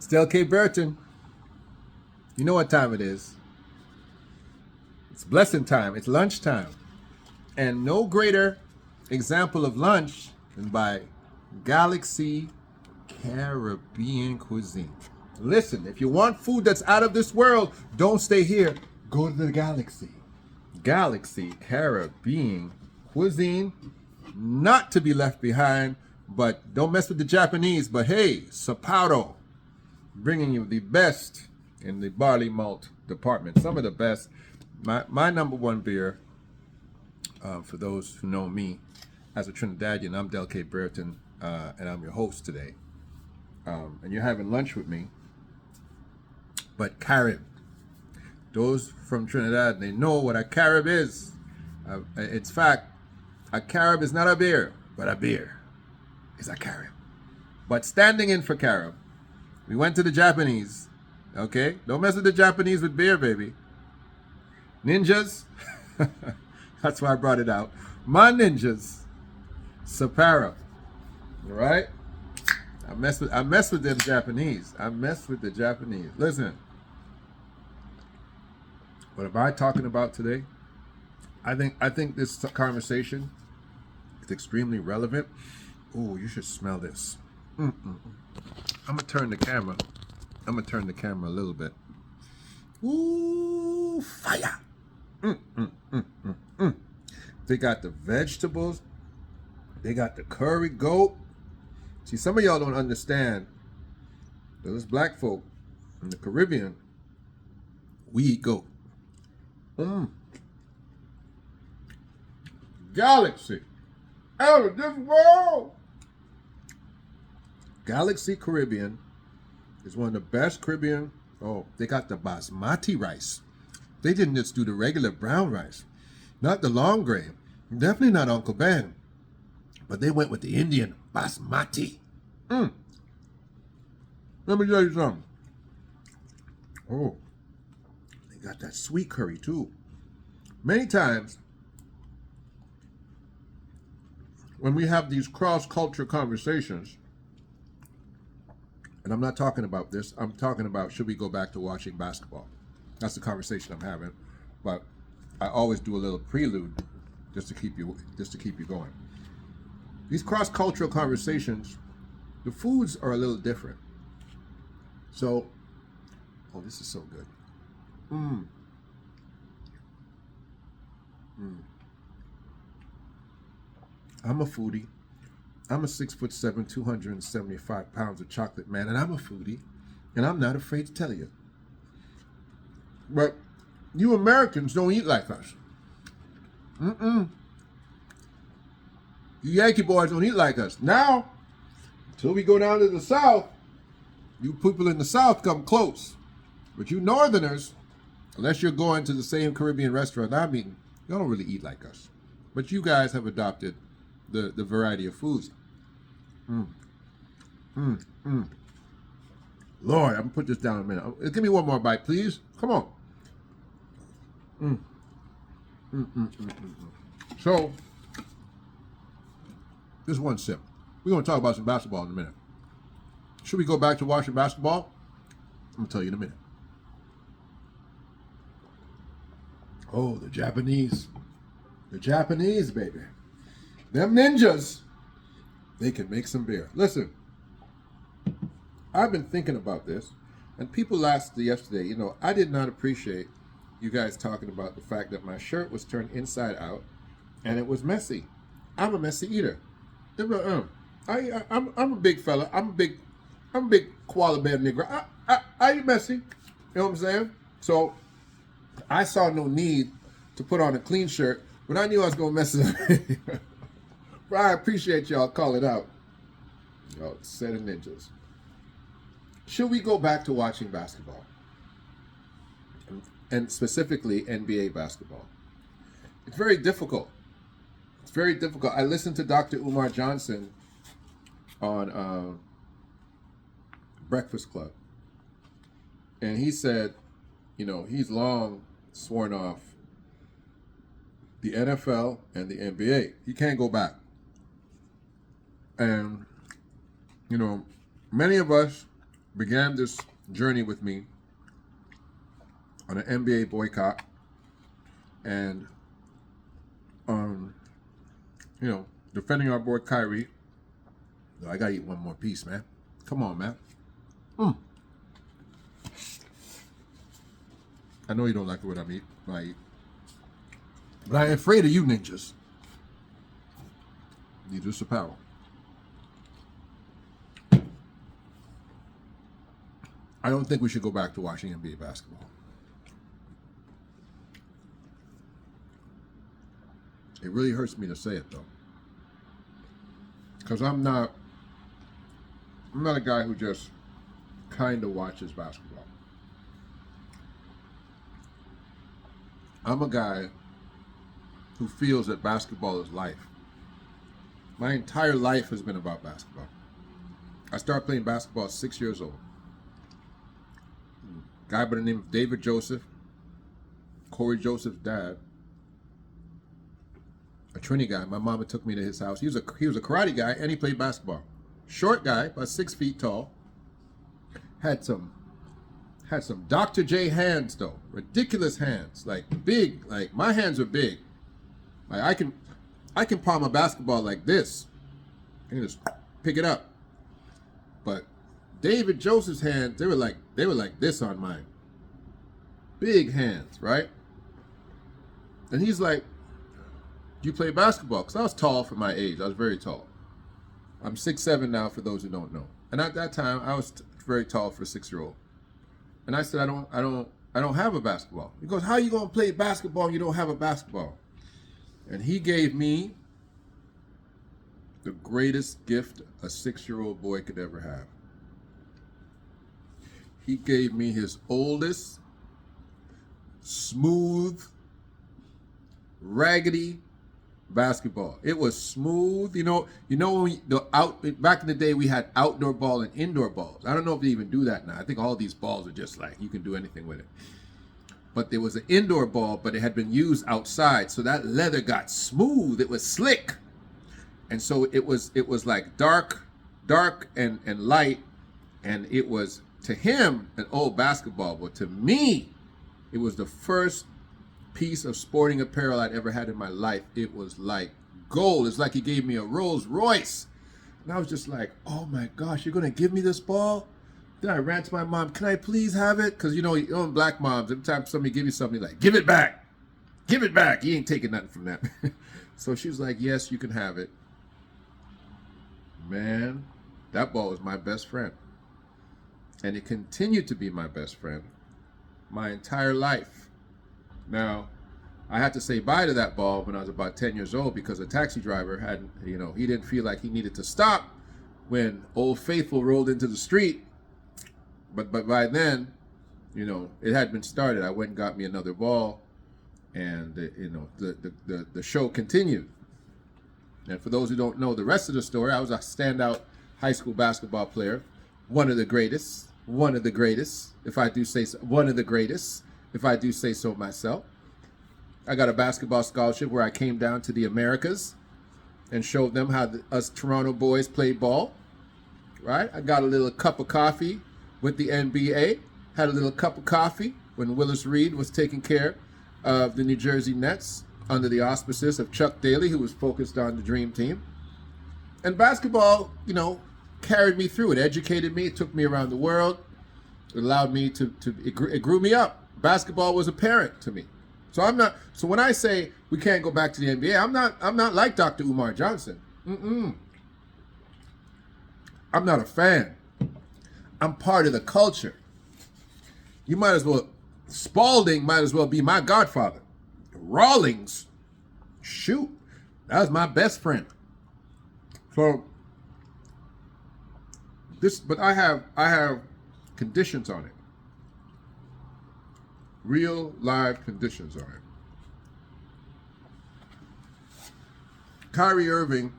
Still K. Burton. You know what time it is. It's blessing time. It's lunchtime. And no greater example of lunch than by Galaxy Caribbean Cuisine. Listen, if you want food that's out of this world, don't stay here. Go to the Galaxy. Galaxy Caribbean Cuisine, not to be left behind, but don't mess with the Japanese. But hey, Sapporo, bringing you the best in the barley malt department. Some of the best. My number one beer, for those who know me as a Trinidadian, I'm Del K. Burton, and I'm your host today. And you're having lunch with me. But Carib, those from Trinidad, they know what a Carib is. It's fact, a Carib is not a beer, but a beer is a Carib. But standing in for Carib, we went to the Japanese. Okay? Don't mess with the Japanese with beer, baby. Ninjas. That's why I brought it out. My ninjas. Sapporo. All right? I mess with them Japanese. I mess with the Japanese. Listen. What am I talking about today? I think this conversation is extremely relevant. Oh, you should smell this. I'm gonna turn the camera. A little bit. Ooh, fire! They got the vegetables. They got the curry goat. See, some of y'all don't understand. Those black folk in the Caribbean, we eat goat. Galaxy, out of this world. Galaxy Caribbean is one of the best Caribbean. Oh, they got the basmati rice. They didn't just do the regular brown rice, not the long grain. Definitely not Uncle Ben, but they went with the Indian basmati. Let me tell you something. Oh, they got that sweet curry too. Many times, when we have these cross-culture conversations, and I'm not talking about this, I'm talking about should we go back to watching basketball? That's the conversation I'm having. But I always do a little prelude just to keep you going. These cross-cultural conversations, the foods are a little different. So, oh, this is so good. I'm a foodie. I'm a 6'7", 275 pounds of chocolate man, and I'm a foodie, and I'm not afraid to tell you. But you Americans don't eat like us. You Yankee boys don't eat like us. Now, until we go down to the South, you people in the South come close. But you Northerners, unless you're going to the same Caribbean restaurant I'm eating, you don't really eat like us. But you guys have adopted the variety of foods. Lord, I'm gonna put this down in a minute. Give me one more bite, please. Come on. So, just one sip. We're gonna talk about some basketball in a minute. Should we go back to watching basketball? I'm gonna tell you in a minute. Oh, the Japanese. The Japanese, baby. Them ninjas. They can make some beer. Listen, I've been thinking about this, and people asked yesterday, I did not appreciate you guys talking about the fact that my shirt was turned inside out, and it was messy. I'm a messy eater. I'm a big fella. I'm a big koala bear nigger. I eat messy. You know what I'm saying? So I saw no need to put on a clean shirt when I knew I was gonna mess it up. But I appreciate y'all calling out. Y'all set of ninjas. Should we go back to watching basketball? And specifically NBA basketball. It's very difficult. It's very difficult. I listened to Dr. Umar Johnson on Breakfast Club. And he said, he's long sworn off the NFL and the NBA. He can't go back. And, many of us began this journey with me on an NBA boycott, and defending our boy Kyrie. I gotta eat one more piece, man. Come on, man. I know you don't like what I eat, but I am afraid of you ninjas. Needless apparel. I don't think we should go back to watching NBA basketball. It really hurts me to say it though, because I'm not a guy who just kind of watches basketball. I'm a guy who feels that basketball is life. My entire life has been about basketball. I started playing basketball at 6 years old. A guy by the name of David Joseph, Corey Joseph's dad, a Trini guy. My mama took me to his house. He was a karate guy and he played basketball. Short guy, about 6 feet tall. Had some Dr. J hands though. Ridiculous hands. Like big. Like my hands are big. Like I can palm a basketball like this. I can just pick it up. But David Joseph's hands, they were like this on mine. Big hands, right? And he's like, "Do you play basketball?" Because I was tall for my age. I was very tall. I'm 6'7" now for those who don't know. And at that time, I was very tall for a 6-year-old. And I said, I don't have a basketball. He goes, "How are you going to play basketball and you don't have a basketball?" And he gave me the greatest gift a 6-year-old boy could ever have. He gave me his oldest, smooth, raggedy basketball. It was smooth. You know when back in the day we had outdoor ball and indoor balls. I don't know if they even do that now. I think all these balls are just like you can do anything with it. But there was an indoor ball, but it had been used outside, so that leather got smooth. It was slick, and so it was like dark and light, and it was to him an old basketball, but to me, it was the first piece of sporting apparel I'd ever had in my life. It was like gold. It's like he gave me a Rolls Royce. And I was just like, oh my gosh, you're gonna give me this ball? Then I ran to my mom, can I please have it? Because you know black moms, every time somebody give you something, like, give it back. Give it back. You ain't taking nothing from that. So she was like, yes, you can have it. Man, that ball was my best friend. And it continued to be my best friend my entire life. Now, I had to say bye to that ball when I was about 10 years old because a taxi driver he didn't feel like he needed to stop when Old Faithful rolled into the street. But by then, it had been started. I went and got me another ball, and the show continued. And for those who don't know the rest of the story, I was a standout high school basketball player, one of the greatest, if I do say so, one of the greatest, if I do say so myself. I got a basketball scholarship where I came down to the Americas and showed them how us Toronto boys play ball, right? I got a little cup of coffee with the NBA, had a little cup of coffee when Willis Reed was taking care of the New Jersey Nets under the auspices of Chuck Daly, who was focused on the Dream Team. And basketball, carried me through. It educated me. It took me around the world. It allowed me it grew me up. Basketball was a parent to me. So when I say we can't go back to the NBA, I'm not like Dr. Umar Johnson. I'm not a fan. I'm part of the culture. Spalding might as well be my godfather. Rawlings, shoot, that was my best friend. So but I have conditions on it. Real live conditions on it. Kyrie Irving,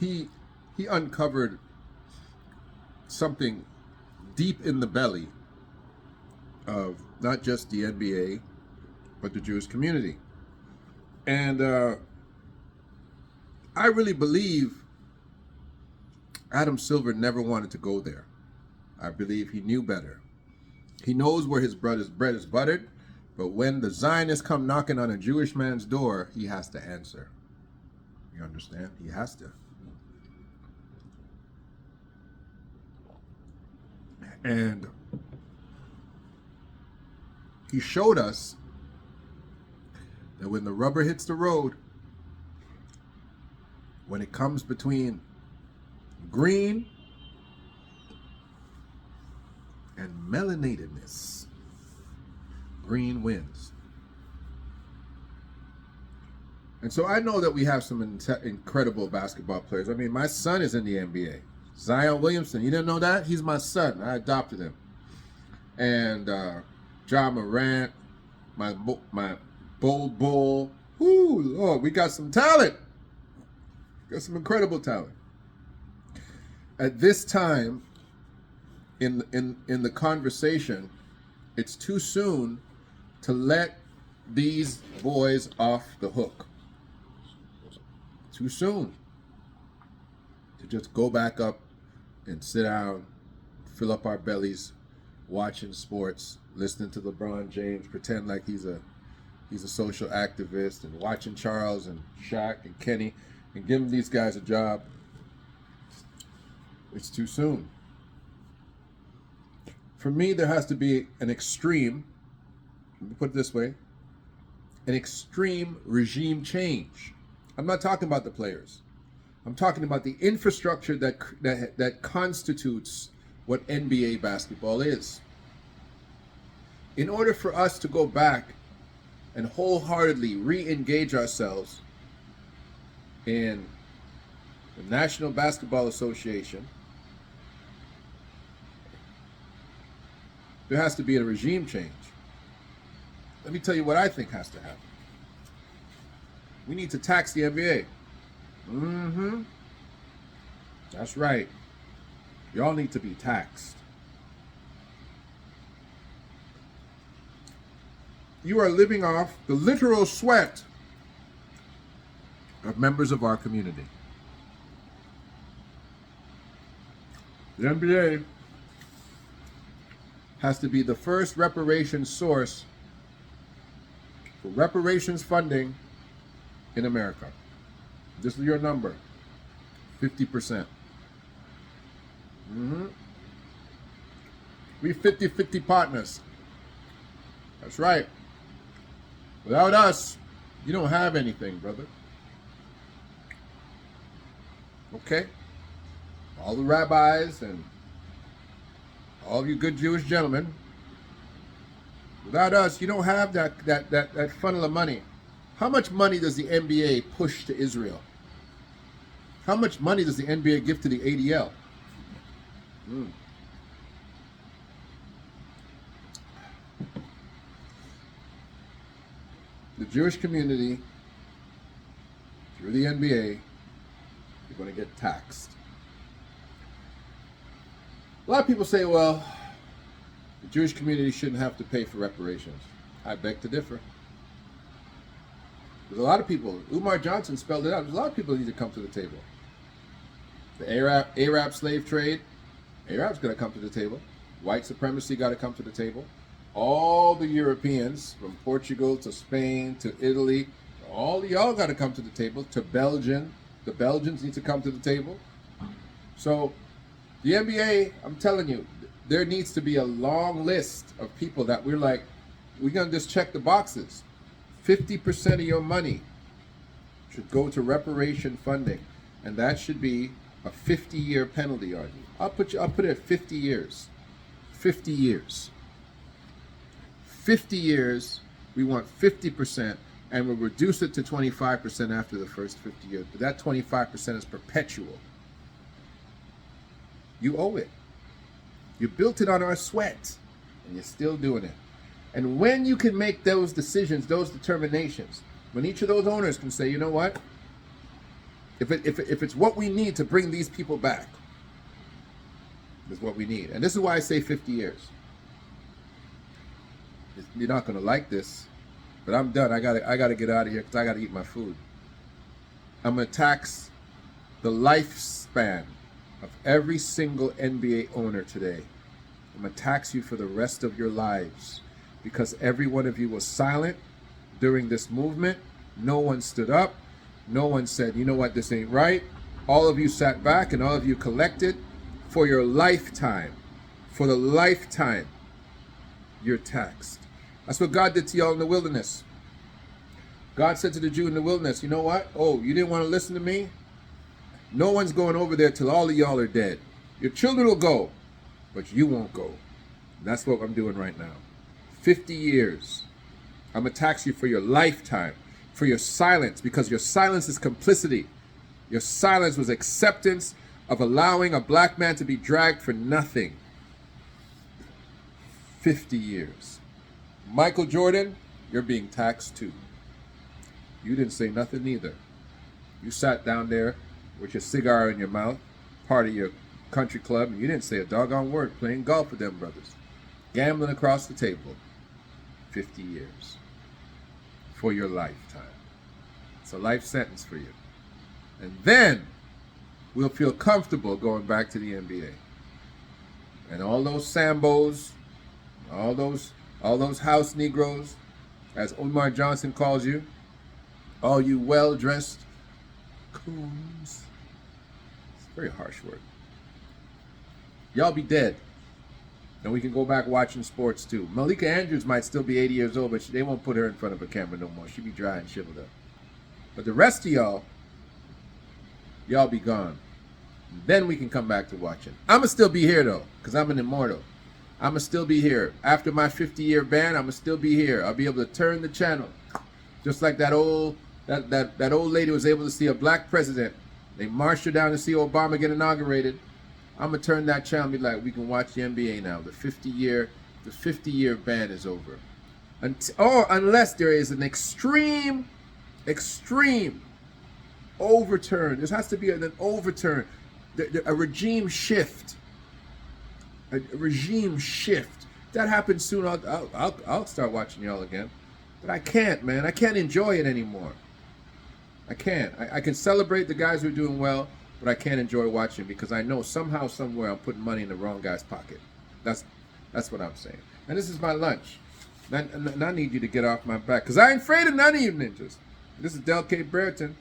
he uncovered something deep in the belly of not just the NBA, but the Jewish community. And I really believe Adam Silver never wanted to go there. I believe he knew better. He knows where his bread is buttered, but when the Zionists come knocking on a Jewish man's door, he has to answer. You understand? He has to. And he showed us that when the rubber hits the road, when it comes between green and melanatedness, green wins. And so I know that we have some incredible basketball players. I mean, my son is in the NBA. Zion Williamson, you didn't know that? He's my son. I adopted him. And Ja Morant, my Bold Bull. Whoo, Lord, we got some talent. Got some incredible talent. At this time in the conversation, it's too soon to let these boys off the hook. Too soon to just go back up and sit down, fill up our bellies, watching sports, listening to LeBron James, pretend like he's a social activist, and watching Charles and Shaq and Kenny, and giving these guys a job. It's too soon. For me, there has to be an extreme, let me put it this way, an extreme regime change. I'm not talking about the players. I'm talking about the infrastructure that constitutes what NBA basketball is. In order for us to go back and wholeheartedly re-engage ourselves in the National Basketball Association, there has to be a regime change. Let me tell you what I think has to happen. We need to tax the NBA. That's right. Y'all need to be taxed. You are living off the literal sweat of members of our community. The NBA has to be the first reparations source for reparations funding in America. This is your number, 50%. We 50-50 partners. That's right. Without us, you don't have anything, brother. Okay? All the rabbis and all you good Jewish gentlemen, without us, you don't have that funnel of money. How much money does the NBA push to Israel? How much money does the NBA give to the ADL? The Jewish community, through the NBA, you're going to get taxed. A lot of people say, well, the Jewish community shouldn't have to pay for reparations. I beg to differ. There's a lot of people, Umar Johnson spelled it out, there's a lot of people that need to come to the table. The Arab slave trade, Arab's got to come to the table. White supremacy got to come to the table. All the Europeans, from Portugal to Spain to Italy, all y'all got to come to the table. To Belgium, the Belgians need to come to the table. So the NBA, I'm telling you, there needs to be a long list of people that we're like, we're going to just check the boxes. 50% of your money should go to reparation funding, and that should be a 50-year penalty on you. I'll put it at 50 years. 50 years. 50 years, we want 50%, and we'll reduce it to 25% after the first 50 years. But that 25% is perpetual. You owe it. You built it on our sweat, and you're still doing it. And when you can make those decisions, those determinations, when each of those owners can say, you know what? If it's what we need to bring these people back, is what we need. And this is why I say 50 years. You're not going to like this, but I'm done. I gotta get out of here because I got to eat my food. I'm going to tax the lifespan of every single NBA owner today. I'm going to tax you for the rest of your lives because every one of you was silent during this movement. No one stood up. No one said, you know what, this ain't right. All of you sat back and all of you collected. For your lifetime. For the lifetime, you're taxed. That's what God did to y'all in the wilderness. God said to the Jew in the wilderness, you know what? Oh, you didn't want to listen to me? No one's going over there till all of y'all are dead. Your children will go, but you won't go. And that's what I'm doing right now. 50 years. I'm going to tax you for your lifetime, for your silence, because your silence is complicity. Your silence was acceptance of allowing a black man to be dragged for nothing. 50 years. Michael Jordan, you're being taxed too. You didn't say nothing either. You sat down there with your cigar in your mouth, part of your country club, and you didn't say a doggone word playing golf with them brothers. Gambling across the table. 50 years. For your lifetime. It's a life sentence for you. And then we'll feel comfortable going back to the NBA. And all those Sambos, all those house Negroes, as Umar Johnson calls you, all you well-dressed coons. It's a very harsh word. Y'all be dead. And we can go back watching sports too. Malika Andrews might still be 80 years old, but they won't put her in front of a camera no more. She'll be dry and shriveled up. But the rest of y'all be gone. Then we can come back to watching. I'ma still be here though, because I'm an immortal. I'ma still be here. After my 50-year ban, I'ma still be here. I'll be able to turn the channel. Just like that old lady was able to see a black president. They marched her down to see Obama get inaugurated. I'ma turn that channel and be like, we can watch the NBA now. The 50-year ban is over. Unless there is an extreme overturn. There has to be an overturn. A regime shift. A regime shift. If that happens soon, I'll start watching y'all again. But I can't, man. I can't enjoy it anymore. I can't. I can celebrate the guys who are doing well, but I can't enjoy watching because I know somehow, somewhere, I'm putting money in the wrong guy's pocket. That's what I'm saying. And this is my lunch. And I need you to get off my back because I ain't afraid of none of you ninjas. This is Del K. Brereton.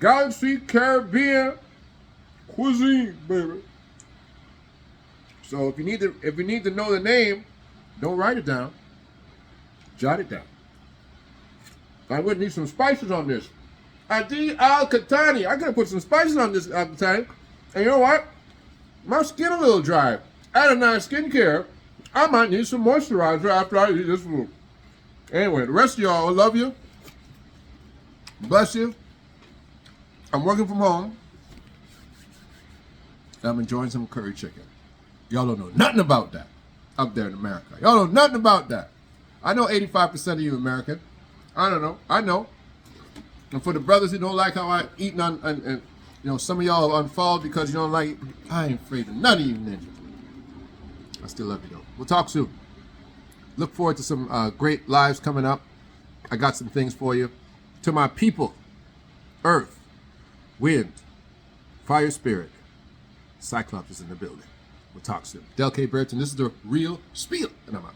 Galaxy Caribbean cuisine, baby. So if you need to know the name, don't write it down. Jot it down. I'm gonna need some spices on this. Adi Al Katani. I gotta put some spices on this at the time. And you know what? My skin a little dry. Adonai Skincare. I might need some moisturizer after I eat this food. Anyway, the rest of y'all, I love you. Bless you. I'm working from home. And I'm enjoying some curry chicken. Y'all don't know nothing about that up there in America. Y'all know nothing about that. I know 85% of you American. I don't know. I know. And for the brothers who don't like how I eat and some of y'all have unfollowed because you don't like it, I ain't afraid of none of you ninjas. I still love you though. We'll talk soon. Look forward to some great lives coming up. I got some things for you. To my people, earth, wind, fire spirit, Cyclops is in the building. We'll talk soon. Del K. Brereton, this is the real spiel, and I'm out.